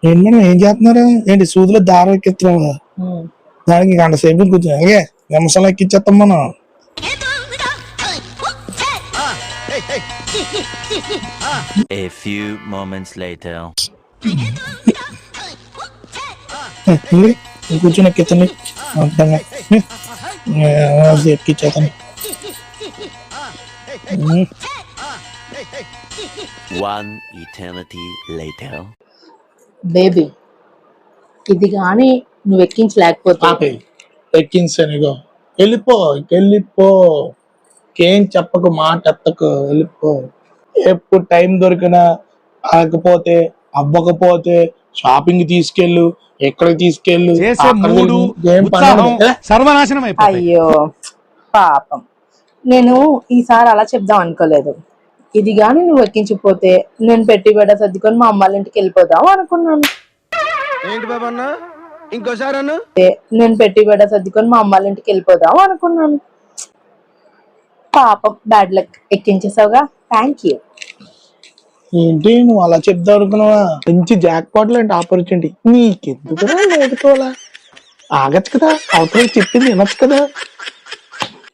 ఏంటి మేడం ఏం చేస్తున్నారు? ఏంటి సూదులో దారం ఎక్కిస్తున్నావా? దానికి గంట సేపు కూర్చో అలాగే నిమిషంలో ఎక్కిచ్చేస్తాం మనం. A few moments later. కూర్చొని ఎక్కించండి అంతగా ఎక్కిచ్చేస్తాను. One eternity later. బేబీ ఇది కానీ నువ్వు ఎక్కించలేకపోతే ఎక్కించాను ఇగో వెళ్ళిపో వెళ్ళిపో. ఏం చెప్పకు మాట ఎత్తకు వెళ్ళిపో. ఎప్పుడు టైం దొరికినా ఆగకపోతే అవ్వకపోతే షాపింగ్ తీసుకెళ్ళు ఎక్కడికి తీసుకెళ్ళు సర్వనాశనం అయిపోతుంది. అయ్యో పాపం, నేను ఈసారి అలా చెప్దాం అనుకోలేదు. ఇది గాని నువ్వు ఎక్కించిపోతే నేను పెట్టి బెడ సర్దుకొని మా అమ్మాళ్ళ ఇంటికి వెళ్ళిపోదాం అనుకున్నాను. ఏంటి బాబా అన్న ఇంకోసారి అన్న? నేను పెట్టి బెడ సర్దుకొని మా అమ్మాళ్ళ ఇంటికి వెళ్ళిపోదాం అనుకున్నాను. పాపం బ్యాడ్ లక్, ఎక్కించేసావుగా, థ్యాంక్ యూ. ఏంటి నువ్వు అలా చెప్దాం అనుకున్నావా? మంచి జాక్ పాట్ లాంటి ఆపర్చునిటీ నీకెందుకు లేదుకోవాలా? ఆగచ్చు కదా, అవతల చెప్పింది వినొచ్చు కదా.